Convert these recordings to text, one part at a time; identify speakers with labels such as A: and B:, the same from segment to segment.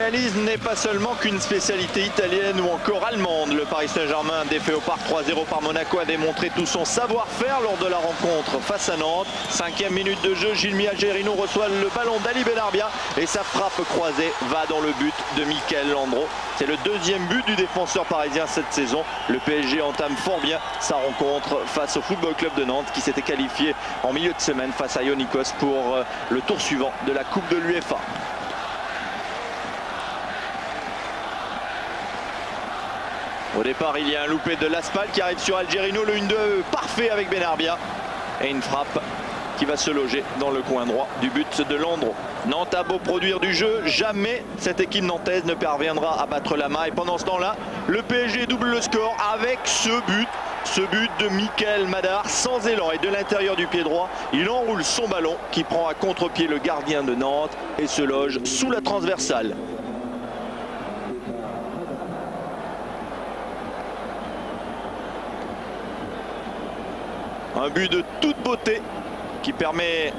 A: Réalisme n'est pas seulement qu'une spécialité italienne ou encore allemande. Le Paris Saint-Germain, défait au Parc 3-0 par Monaco, a démontré tout son savoir-faire lors de la rencontre face à Nantes. 5e minute de jeu, Gilmi Algerino reçoit le ballon d'Ali Benarbia et sa frappe croisée va dans le but de Michael Landreau. C'est le deuxième but du défenseur parisien cette saison. Le PSG entame fort bien sa rencontre face au Football Club de Nantes qui s'était qualifié en milieu de semaine face à Ionikos pour le tour suivant de la Coupe de l'UEFA. Au départ, il y a un loupé de Laspal qui arrive sur Algerino, le 1-2 parfait avec Benarbia. Et une frappe qui va se loger dans le coin droit du but de Landreau. Nantes a beau produire du jeu, jamais cette équipe nantaise ne parviendra à battre la main. Et pendant ce temps-là, le PSG double le score avec ce but de Michael Madar sans élan. Et de l'intérieur du pied droit, il enroule son ballon qui prend à contre-pied le gardien de Nantes et se loge sous la transversale. Un but de toute beauté qui permet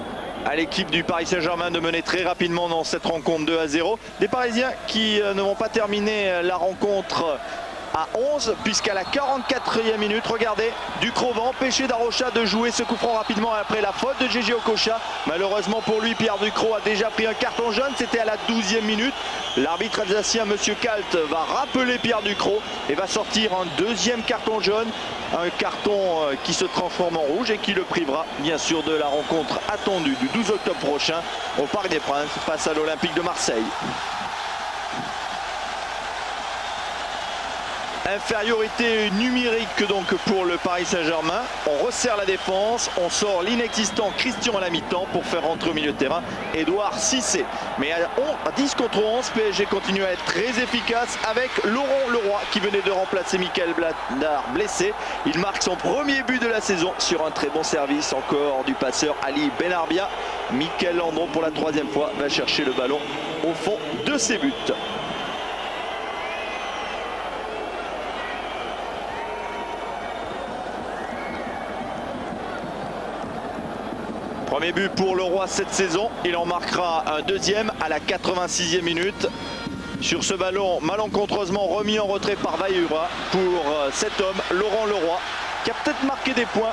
A: à l'équipe du Paris Saint-Germain de mener très rapidement dans cette rencontre 2-0. Des Parisiens qui ne vont pas terminer la rencontre à 11 puisqu'à la 44e minute, regardez, Ducrot va empêcher Darocha de jouer ce coup franc rapidement après la faute de Gégé Okocha. Malheureusement pour lui, Pierre Ducrot a déjà pris un carton jaune, c'était à la 12e minute. L'arbitre alsacien, Monsieur Kalt, va rappeler Pierre Ducrot et va sortir un deuxième carton jaune. Un carton qui se transforme en rouge et qui le privera bien sûr de la rencontre attendue du 12 octobre prochain au Parc des Princes face à l'Olympique de Marseille. Infériorité numérique donc pour le Paris Saint-Germain. On resserre la défense, on sort l'inexistant Christian à la mi-temps pour faire rentrer au milieu de terrain Edouard Cissé. Mais à 10 contre 11, PSG continue à être très efficace avec Laurent Leroy qui venait de remplacer Michael Bladar blessé. Il marque son premier but de la saison sur un très bon service encore du passeur Ali Benarbia. Michael Landreau pour la 3e fois va chercher le ballon au fond de ses buts. Premier but pour Leroy cette saison, il en marquera un deuxième à la 86e minute. Sur ce ballon malencontreusement remis en retrait par Vayura pour cet homme, Laurent Leroy, qui a peut-être marqué des points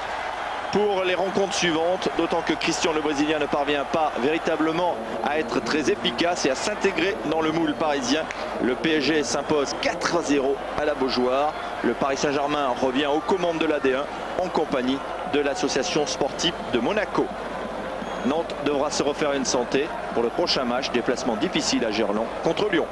A: pour les rencontres suivantes, d'autant que Christian le Brésilien ne parvient pas véritablement à être très efficace et à s'intégrer dans le moule parisien. Le PSG s'impose 4-0 à la Beaujoire. Le Paris Saint-Germain revient aux commandes de la D1 en compagnie de l'association sportive de Monaco. Nantes devra se refaire une santé pour le prochain match, déplacement difficile à Gerland contre Lyon.